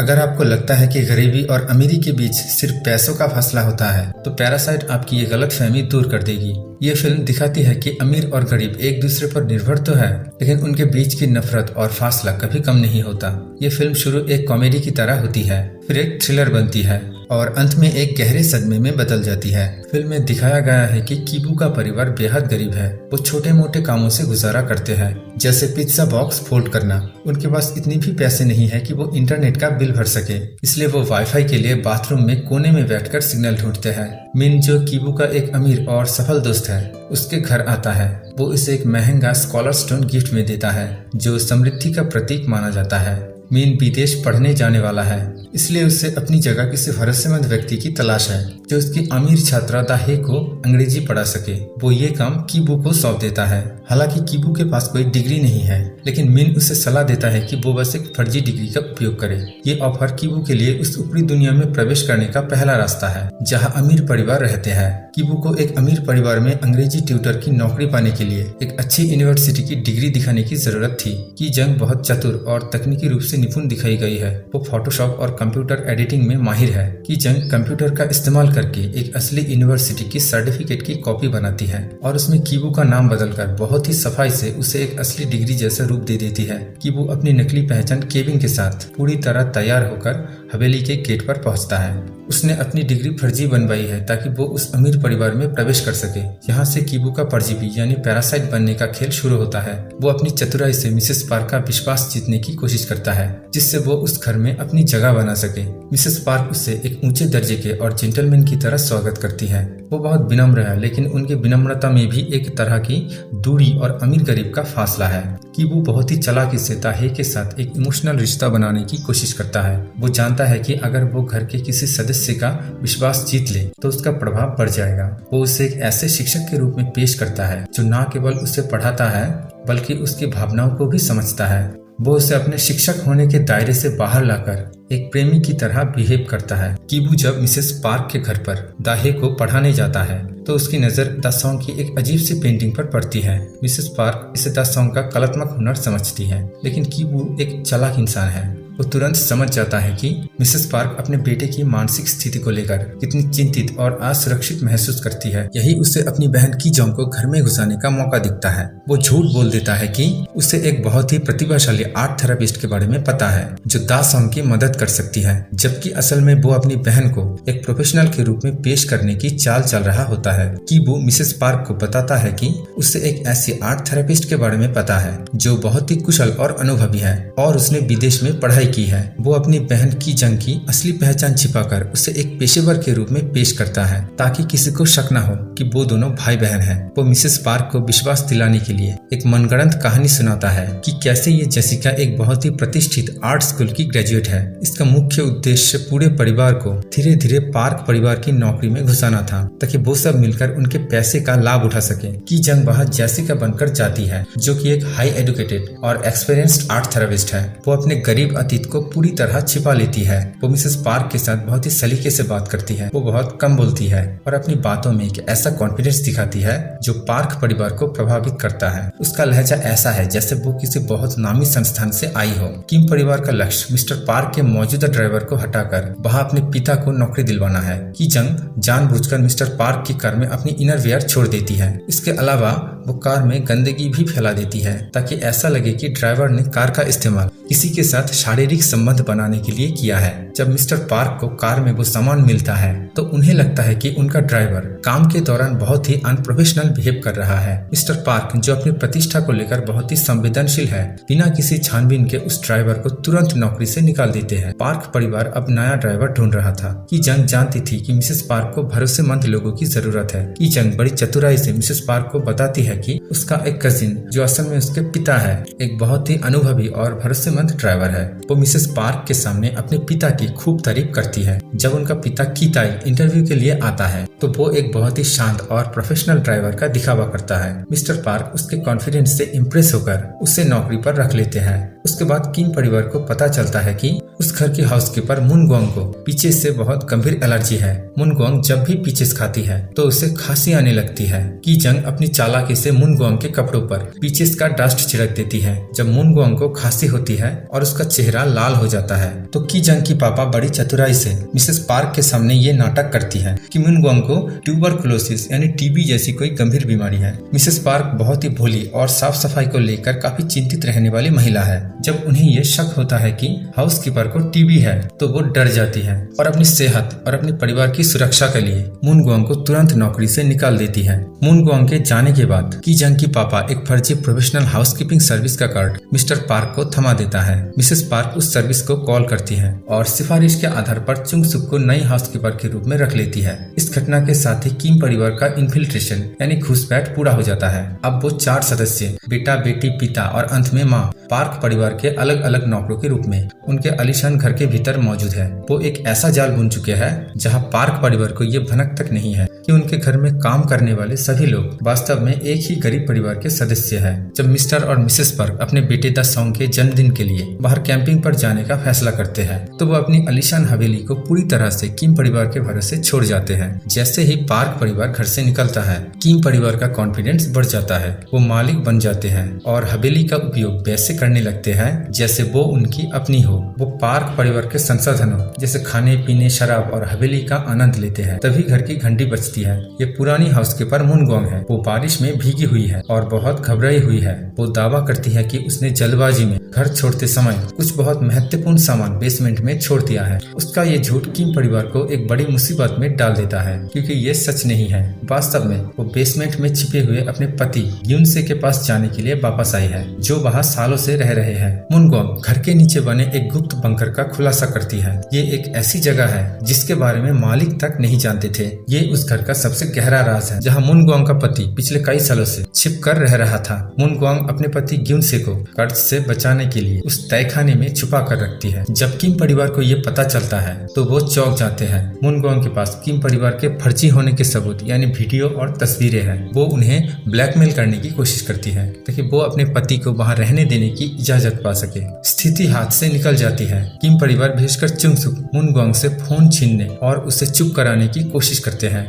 अगर आपको लगता है कि गरीबी और अमीरी के बीच सिर्फ पैसों का फासला होता है तो पैरासाइट आपकी ये गलतफहमी दूर कर देगी। ये फिल्म दिखाती है कि अमीर और गरीब एक दूसरे पर निर्भर तो है, लेकिन उनके बीच की नफरत और फासला कभी कम नहीं होता। ये फिल्म शुरू एक कॉमेडी की तरह होती है, फिर एक थ्रिलर बनती है और अंत में एक गहरे सदमे में बदल जाती है। फिल्म में दिखाया गया है कि कीबू का परिवार बेहद गरीब है। वो छोटे मोटे कामों से गुजारा करते हैं, जैसे पिज्जा बॉक्स फोल्ड करना। उनके पास इतनी भी पैसे नहीं है कि वो इंटरनेट का बिल भर सके, इसलिए वो वाईफाई के लिए बाथरूम में कोने में बैठकर सिग्नल ढूंढते हैं। मिन, जो कीबू का एक अमीर और सफल दोस्त है, उसके घर आता है। वो उसे एक महंगा स्कॉलर स्टोन गिफ्ट में देता है, जो समृद्धि का प्रतीक माना जाता है। मिन विदेश पढ़ने जाने वाला है, इसलिए उसे अपनी जगह किसी भरोसेमंद व्यक्ति की तलाश है जो उसकी अमीर छात्रा दाहे को अंग्रेजी पढ़ा सके। वो ये काम कीबू को सौंप देता है। हालांकि कीबू के पास कोई डिग्री नहीं है, लेकिन मिन उसे सलाह देता है कि वो बस एक फर्जी डिग्री का उपयोग करे। ये ऑफर कीबू के लिए उस ऊपरी दुनिया में प्रवेश करने का पहला रास्ता है, जहाँ अमीर परिवार रहते हैं। कीबू को एक अमीर परिवार में अंग्रेजी ट्यूटर की नौकरी पाने के लिए एक अच्छी यूनिवर्सिटी की डिग्री दिखाने की जरूरत थी। की जंग बहुत चतुर और तकनीकी रूप से निपुण दिखाई गई है। वो फोटोशॉप और कंप्यूटर एडिटिंग में माहिर है। की जंग कंप्यूटर का इस्तेमाल करके एक असली यूनिवर्सिटी की सर्टिफिकेट की कॉपी बनाती है और उसमें कीबू का नाम बदलकर बहुत ही सफाई से उसे एक असली डिग्री जैसा रूप दे देती है। कीबू अपनी नकली पहचान केविन के साथ पूरी तरह तैयार होकर हवेली के गेट पर पहुंचता है। उसने अपनी डिग्री फर्जी बनवाई है ताकि वो उस अमीर परिवार में प्रवेश कर सके। यहाँ से कीबू का परजीवी यानी पैरासाइट बनने का खेल शुरू होता है। वो अपनी चतुराई से मिसेस पार्क का विश्वास जीतने की कोशिश करता है, जिससे वो उस घर में अपनी जगह बना सके। मिसेस पार्क उसे एक ऊंचे दर्जे के और जेंटलमैन की तरह स्वागत करती है। वो बहुत विनम्र है, लेकिन उनकी विनम्रता में भी एक तरह की दूरी और अमीर गरीब का फासला है। कीबू बहुत ही चालाकी से दाहे के साथ एक इमोशनल रिश्ता बनाने की कोशिश करता है। वो जानता है कि अगर वो घर के किसी सदस्य का विश्वास जीत ले तो उसका प्रभाव बढ़ जाएगा। वो उसे एक ऐसे शिक्षक के रूप में पेश करता है जो न केवल उसे पढ़ाता है बल्कि उसकी भावनाओं को भी समझता है। वो उसे अपने शिक्षक होने के दायरे से बाहर लाकर एक प्रेमी की तरह बिहेव करता है। कीबू जब मिसेस पार्क के घर पर दाहे को पढ़ाने जाता है तो उसकी नजर द सॉन्ग की एक अजीब सी पेंटिंग पर पड़ती है। मिसेस पार्क इसे द सॉन्ग का कलात्मक हुनर समझती है, लेकिन कीबू एक चालाक इंसान है। वो तुरंत समझ जाता है कि मिसेस पार्क अपने बेटे की मानसिक स्थिति को लेकर कितनी चिंतित और असुरक्षित महसूस करती है। यही उसे अपनी बहन की जंग को घर में घुसाने का मौका दिखता है। वो झूठ बोल देता है कि उसे एक बहुत ही प्रतिभाशाली आर्ट थेरेपिस्ट के बारे में पता है जो द सॉन्ग की मदद कर सकती है, जबकि असल में वो अपनी बहन को एक प्रोफेशनल के रूप में पेश करने की चाल चल रहा होता है। कीबू मिसेस पार्क को बताता है कि उसे एक ऐसी आर्ट थेरेपिस्ट के बारे में पता है जो बहुत ही कुशल और अनुभवी है और उसने विदेश में पढ़ाई की है। वो अपनी बहन की जंग की असली पहचान छिपाकर उसे एक पेशेवर के रूप में पेश करता है ताकि किसी को शक न हो कि वो दोनों भाई बहन हैं। वो मिसेस पार्क को विश्वास दिलाने के लिए एक मनगढ़ंत कहानी सुनाता है कि कैसे ये जेसिका एक बहुत ही प्रतिष्ठित आर्ट स्कूल की ग्रेजुएट है। इसका मुख्य उद्देश्य पूरे परिवार को धीरे धीरे पार्क परिवार की नौकरी में घुसाना था ताकि वो सब मिलकर उनके पैसे का लाभ उठा सके। की जंग वहाँ जेसिका बनकर जाती है, जो कि एक हाई एजुकेटेड और एक्सपीरियंस्ड आर्ट थेरेपिस्ट है। वो अपने गरीब अतीत को पूरी तरह छिपा लेती है। वो मिसेस पार्क के साथ बहुत ही सलीके से बात करती है। वो बहुत कम बोलती है और अपनी बातों में एक ऐसा कॉन्फिडेंस दिखाती है जो पार्क परिवार को प्रभावित करता है। उसका लहजा ऐसा है जैसे वो किसी बहुत नामी संस्थान से आई हो। किम परिवार का लक्ष्य मिस्टर पार्क के मौजूदा ड्राइवर को हटाकर वहाँ अपने पिता को नौकरी दिलवाना है। की जंग जानबूझकर मिस्टर पार्क की कार में अपनी इनरवियर छोड़ देती है। इसके अलावा वो कार में गंदगी भी फैला देती है ताकि ऐसा लगे कि ड्राइवर ने कार का इस्तेमाल किसी के साथ शारीरिक संबंध बनाने के लिए किया है। जब मिस्टर पार्क को कार में वो सामान मिलता है तो उन्हें लगता है कि उनका ड्राइवर काम के दौरान बहुत ही अनप्रोफेशनल बिहेव कर रहा है। मिस्टर पार्क, जो अपनी प्रतिष्ठा को लेकर बहुत ही संवेदनशील है, बिना किसी छानबीन के उस ड्राइवर को तुरंत नौकरी से निकाल देते हैं। पार्क परिवार अब नया ड्राइवर ढूंढ रहा था। की जंग जानती थी कि मिसेस पार्क को भरोसेमंद लोगों की जरूरत है। की जंग बड़ी चतुराई से मिसेस पार्क को बताती है कि उसका एक कजिन, जो असल में उसके पिता है, एक बहुत ही अनुभवी और भरोसेमंद ड्राइवर है। वो मिसेस पार्क के सामने अपने पिता की खूब तारीफ करती है। जब उनका पिता कीताई इंटरव्यू के लिए आता है तो वो एक बहुत ही शांत और प्रोफेशनल ड्राइवर का दिखावा करता है। मिस्टर पार्क उसके कॉन्फिडेंस से इम्प्रेस होकर उसे नौकरी पर रख लेते हैं। उसके बाद किम परिवार को पता चलता है कि उस घर की हाउसकीपर मुन गोंग को पीछे से बहुत गंभीर एलर्जी है। मुन गोंग जब भी पीचेस खाती है तो उसे खांसी आने लगती है। की जंग अपनी चालाकी से मुन गोंग के कपड़ों पर पीचेस का डस्ट छिड़क देती है। जब मुन गोंग को खांसी होती है और उसका चेहरा चेहरा लाल हो जाता है। तो की जंग की पापा बड़ी चतुराई से मिसेस पार्क के सामने ये नाटक करती है कि मुनगोंग को ट्यूबरकुलोसिस यानी टीबी जैसी कोई गंभीर बीमारी है। मिसेस पार्क बहुत ही भोली और साफ सफाई को लेकर काफी चिंतित रहने वाली महिला है। जब उन्हें ये शक होता है कि हाउसकीपर को टीबी है तो वो डर जाती है और अपनी सेहत और अपने परिवार की सुरक्षा के लिए मुनगोंग को तुरंत नौकरी से निकाल देती है। मुनगोंग के जाने के बाद की जंग की पापा एक फर्जी प्रोफेशनल हाउसकीपिंग सर्विस का कार्ड मिस्टर पार्क को थमा देता है। मिसेस पार्क उस सर्विस को कॉल करती है और सिफारिश के आधार पर चुंग सुक को नई हाउसकीपर के रूप में रख लेती है। इस घटना के साथ ही किम परिवार का इन्फिल्ट्रेशन यानी घुसपैठ पूरा हो जाता है। अब वो 4 सदस्य बेटा, बेटी, पिता और अंत में माँ पार्क परिवार के अलग अलग नौकरों के रूप में उनके आलीशान घर के भीतर मौजूद है। वो एक ऐसा जाल बुन चुके हैं जहाँ पार्क परिवार को ये भनक तक नहीं है कि उनके घर में काम करने वाले सभी लोग वास्तव में एक ही गरीब परिवार के सदस्य हैं। जब मिस्टर और मिसेस पार्क अपने बेटे द सॉन्ग के जन्मदिन के लिए बाहर कैंपिंग पर जाने का फैसला करते हैं तो वो अपनी आलीशान हवेली को पूरी तरह से किम परिवार के भरोसे छोड़ जाते हैं। जैसे ही पार्क परिवार घर से निकलता है किम परिवार का कॉन्फिडेंस बढ़ जाता है। वो मालिक बन जाते हैं और हवेली का उपयोग वैसे करने लगते हैं जैसे वो उनकी अपनी हो। वो पार्क परिवार के संसाधनों जैसे खाने पीने, शराब और हवेली का आनंद लेते हैं। तभी घर की घंटी बजती है। ये पुरानी हाउसकीपर मुनगोंग है। वो बारिश में भीगी हुई है और बहुत घबराई हुई है। वो दावा करती है कि उसने जल्दबाजी में घर छोड़ते समय कुछ बहुत महत्वपूर्ण सामान बेसमेंट में छोड़ दिया है। उसका ये झूठ किम परिवार को एक बड़ी मुसीबत में डाल देता है क्योंकि ये सच नहीं है। वास्तव में वो बेसमेंट में छिपे हुए अपने पति ग्युनसे के पास जाने के लिए वापस आई है जो वहाँ सालों से रह रहे हैं। मुनगोंग घर के नीचे बने एक गुप्त बंकर का खुलासा करती है। ये एक ऐसी जगह है जिसके बारे में मालिक तक नहीं जानते थे। ये उस घर का सबसे गहरा राज है जहाँ मुनगोंग का पति पिछले कई सालों से छिप कर रह रहा था। मुनगोंग अपने पति ग्युनसे को कर्ज से बचाने के लिए उस तहखाने में छुपा कर रखती है। जब किम परिवार को ये पता चलता है तो वो चौंक जाते हैं। मुनगोंग के पास किम परिवार के फर्जी होने के सबूत यानी वीडियो और तस्वीरें हैं। वो उन्हें ब्लैकमेल करने की कोशिश करती है ताकि वो अपने पति को वहाँ रहने देने की इजाजत पा सके। स्थिति हाथ से निकल जाती है। किम परिवार भेजकर चुंग सुक मुनगोंग से फोन छीनने और उसे चुप कराने की कोशिश करते हैं।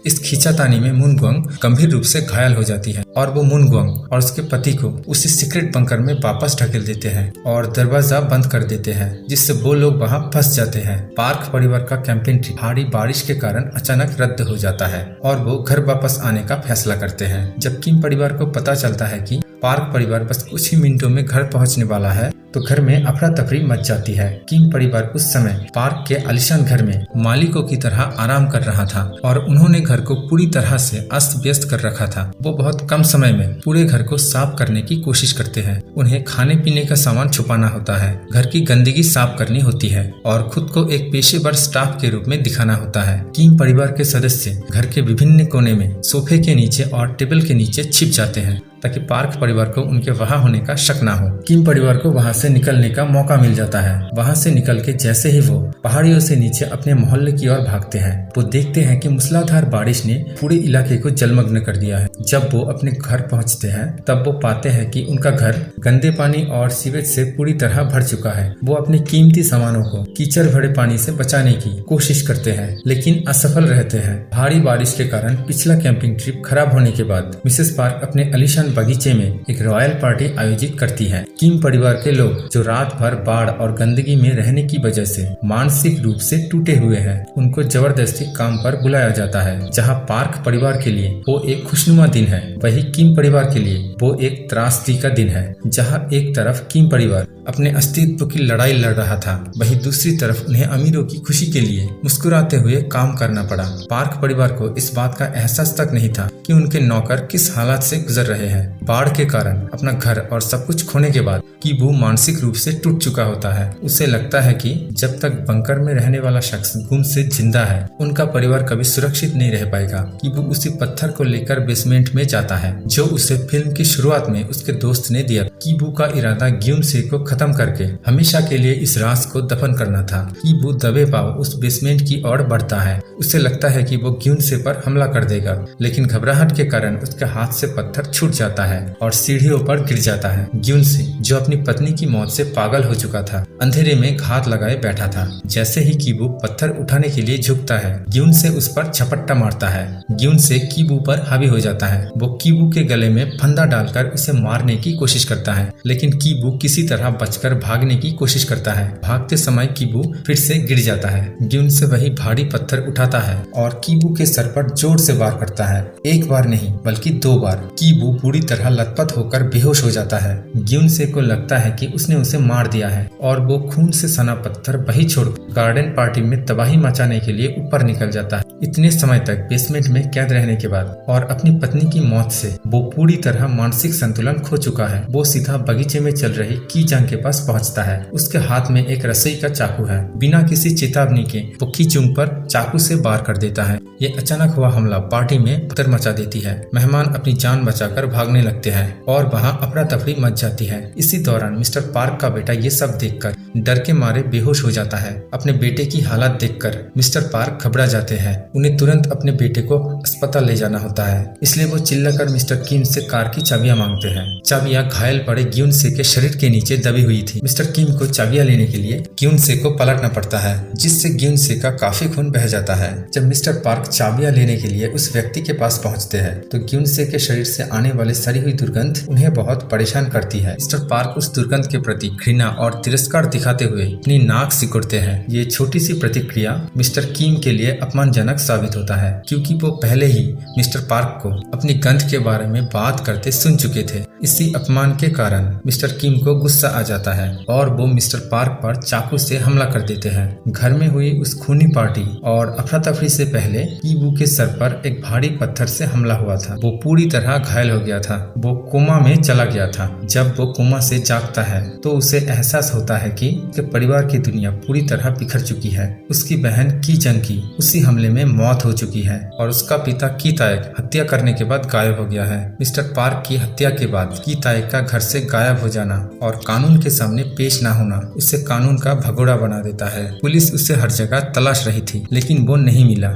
इस खींचातानी में मुनगोंग गंभीर रूप से घायल हो जाती है और वो मुनगोंग और उसके पति को उसी सीक्रेट बंकर में वापस ढकेल देते हैं और दरवाजा बंद कर देते हैं जिससे वो लोग वहां फंस जाते हैं। पार्क परिवार का कैंपिंग ट्रिप भारी बारिश के कारण अचानक रद्द हो जाता है और वो घर वापस आने का फैसला करते हैं। जब किम परिवार को पता चलता है कि पार्क परिवार बस कुछ ही मिनटों में घर पहुंचने वाला है तो घर में अफरा तफरी मच जाती है। किम परिवार उस समय पार्क के आलीशान घर में मालिकों की तरह आराम कर रहा था और उन्होंने घर को पूरी तरह से अस्त व्यस्त कर रखा था। वो बहुत कम समय में पूरे घर को साफ करने की कोशिश करते हैं। उन्हें खाने पीने का सामान छुपाना होता है, घर की गंदगी साफ करनी होती है और खुद को एक पेशेवर स्टाफ के रूप में दिखाना होता है। किम परिवार के सदस्य घर के विभिन्न कोने में सोफे के नीचे और टेबल के नीचे छिप जाते हैं ताकि पार्क परिवार को उनके वहां होने का शक ना हो। किम परिवार को वहां से निकलने का मौका मिल जाता है। वहां से निकल के जैसे ही वो पहाड़ियों से नीचे अपने मोहल्ले की ओर भागते हैं वो देखते हैं कि मूसलाधार बारिश ने पूरे इलाके को जलमग्न कर दिया है। जब वो अपने घर पहुंचते हैं तब वो पाते हैं कि उनका घर गंदे पानी और सीवेज से पूरी तरह भर चुका है। वो अपने कीमती सामानों को कीचड़ भरे पानी से बचाने की कोशिश करते हैं लेकिन असफल रहते हैं। भारी बारिश के कारण पिछला कैंपिंग ट्रिप खराब होने के बाद मिसेस पार्क अपने आलीशान बगीचे में एक रॉयल पार्टी आयोजित करती है। किम परिवार के लोग जो रात भर बाढ़ और गंदगी में रहने की वजह से मानसिक रूप से टूटे हुए हैं उनको जबरदस्ती काम पर बुलाया जाता है। जहां पार्क परिवार के लिए वो एक खुशनुमा दिन है वही किम परिवार के लिए वो एक त्रासदी का दिन है। जहां एक तरफ किम परिवार अपने अस्तित्व की लड़ाई लड़ रहा था वहीं दूसरी तरफ उन्हें अमीरों की खुशी के लिए मुस्कुराते हुए काम करना पड़ा। पार्क परिवार को इस बात का एहसास तक नहीं था कि उनके नौकर किस हालात से गुजर रहे हैं। बाढ़ के कारण अपना घर और सब कुछ खोने के बाद कीबू मानसिक रूप से टूट चुका होता है। उसे लगता है कि जब तक बंकर में रहने वाला शख्स गुम से जिंदा है उनका परिवार कभी सुरक्षित नहीं रह पाएगा। कीबू उसी पत्थर को लेकर बेसमेंट में जाता है जो उसे फिल्म की शुरुआत में उसके दोस्त ने दिया। कीबू का इरादा ग्युनसे को खत्म करके हमेशा के लिए इस राज को दफन करना था। कीबू दबे पाव उस बेसमेंट की ओर बढ़ता है। उसे लगता है कि वो ग्युनसे पर हमला कर देगा लेकिन घबराहट के कारण उसके हाथ से पत्थर छूट जाता जाता है और सीढ़ियों पर गिर जाता है। ग्यून से, जो अपनी पत्नी की मौत से पागल हो चुका था, अंधेरे में घात लगाए बैठा था। जैसे ही कीबू पत्थर उठाने के लिए झुकता है, ग्यून से उस पर झपट्टा मारता है। ग्यून से कीबू पर हावी हो जाता है। वो कीबू के गले में फंदा डालकर उसे मारने की कोशिश करता है, लेकिन कीबू किसी तरह बचकर भागने की कोशिश करता है। भागते समय कीबू फिर से गिर जाता है। ग्यून से वही भारी पत्थर उठाता है और कीबू के सर पर जोर से वार करता है। एक बार नहीं बल्कि 2 बार। कीबू पूरी तरह लथपथ होकर बेहोश हो जाता है। ग्यून से को लगता है कि उसने उसे मार दिया है और वो खून से सना पत्थर वही छोड़ गार्डन पार्टी में तबाही मचाने के लिए ऊपर निकल जाता है। इतने समय तक बेसमेंट में कैद रहने के बाद और अपनी पत्नी की मौत से वो पूरी तरह मानसिक संतुलन खो चुका है। वो सीधा बगीचे में चल रही की जंग के पास पहुंचता है। उसके हाथ में एक रसोई का चाकू है। बिना किसी चेतावनी के वो की चुंग पर चाकू से वार कर देता है। ये अचानक हुआ हमला पार्टी में पत्थर मचा देती है। मेहमान अपनी जान बचाकर भागने लगते हैं और वहां अफरा तफरी मच जाती है। इसी दौरान मिस्टर पार्क का बेटा ये सब देखकर डर के मारे बेहोश हो जाता है। अपने बेटे की हालत देखकर मिस्टर पार्क घबरा जाते हैं। उन्हें तुरंत अपने बेटे को अस्पताल ले जाना होता है, इसलिए वो चिल्लाकर मिस्टर किम से कार की चाबियां मांगते हैं। चाबियां घायल पड़े ग्यून से के शरीर के नीचे दबी हुई थी। मिस्टर किम को चाबियां लेने के लिए ग्यून से को पलटना पड़ता है, जिससे ग्यून से का काफी खून बह जाता है। जब मिस्टर पार्क चाबियां लेने के लिए उस व्यक्ति के पास पहुंचते हैं तो ग्यून से के शरीर से आने वाली सड़ी हुई दुर्गंध उन्हें बहुत परेशान करती है। मिस्टर पार्क उस दुर्गंध के प्रति घृणा और तिरस्कार दिखाते हुए अपनी नाक सिकुड़ते हैं। ये छोटी सी प्रतिक्रिया मिस्टर किम के लिए अपमानजनक साबित होता है, क्योंकि वो पहले ही मिस्टर पार्क को अपनी गंध के बारे में बात करते सुन चुके थे। इसी अपमान के कारण मिस्टर किम को गुस्सा आ जाता है और वो मिस्टर पार्क पर चाकू से हमला कर देते हैं। घर में हुई उस खूनी पार्टी और अफरा तफरी से पहले कीबू के सर पर एक भारी पत्थर से हमला हुआ था। वो पूरी तरह घायल हो गया था। वो कोमा में चला गया था। जब वो कोमा से जागता है तो उसे एहसास होता है कि उसके परिवार की दुनिया पूरी तरह बिखर चुकी है। उसकी बहन की जंग की उसी हमले में मौत हो चुकी है और उसका पिता की तायक हत्या करने के बाद गायब हो गया है। मिस्टर पार्क की हत्या के बाद की तायक का घर से गायब हो जाना और कानून के सामने पेश ना होना उसे कानून का भगोड़ा बना देता है। पुलिस उसे हर जगह तलाश रही थी, लेकिन वो नहीं मिला।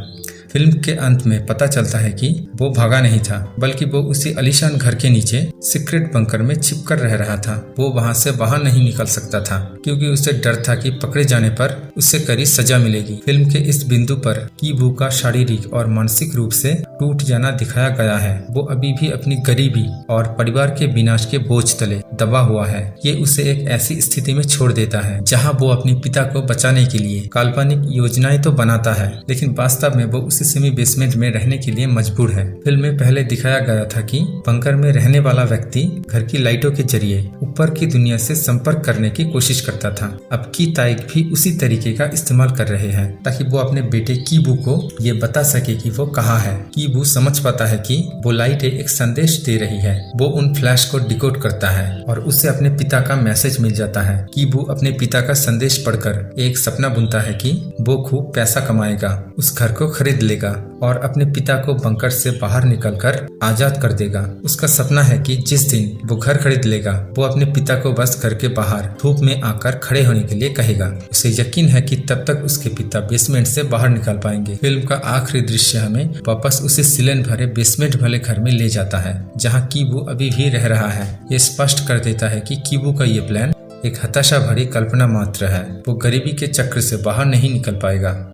फिल्म के अंत में पता चलता है कि वो भागा नहीं था, बल्कि वो उसी आलीशान घर के नीचे सीक्रेट बंकर में छिपकर रह रहा था। वो वहां से बाहर नहीं निकल सकता था, क्योंकि उसे डर था कि पकड़े जाने पर उसे कड़ी सजा मिलेगी। फिल्म के इस बिंदु पर कीबू का शारीरिक और मानसिक रूप से टूट जाना दिखाया गया है। वो अभी भी अपनी गरीबी और परिवार के विनाश के बोझ तले दबा हुआ है। ये उसे एक ऐसी स्थिति में छोड़ देता है जहाँ वो अपने पिता को बचाने के लिए काल्पनिक योजनाएं तो बनाता है, लेकिन वास्तव में वो सेमी बेसमेंट में रहने के लिए मजबूर है। फिल्म में पहले दिखाया गया था कि बंकर में रहने वाला व्यक्ति घर की लाइटों के जरिए ऊपर की दुनिया से संपर्क करने की कोशिश करता था। अब की ताइक भी उसी तरीके का इस्तेमाल कर रहे हैं ताकि वो अपने बेटे कीबू को ये बता सके कि वो कहाँ है। कीबू समझ पाता है कि वो लाइटें एक संदेश दे रही है। वो उन फ्लैश को डिकोड करता है और उसे अपने पिता का मैसेज मिल जाता है। कीबू अपने पिता का संदेश पढ़कर एक सपना बुनता है कि वो खूब पैसा कमाएगा, उस घर को खरीद लेगा और अपने पिता को बंकर से बाहर निकलकर आजाद कर देगा। उसका सपना है कि जिस दिन वो घर खरीद लेगा वो अपने पिता को बस घर के बाहर धूप में आकर खड़े होने के लिए कहेगा। उसे यकीन है कि तब तक उसके पिता बेसमेंट से बाहर निकल पाएंगे। फिल्म का आखिरी दृश्य हमें वापस उसे सिलन भरे बेसमेंट वाले घर में ले जाता है जहाँ कीबू अभी भी रह रहा है। ये स्पष्ट कर देता है कि कीबू का ये प्लान एक हताशा भरी कल्पना मात्र है। वो गरीबी के चक्र से बाहर नहीं निकल पाएगा।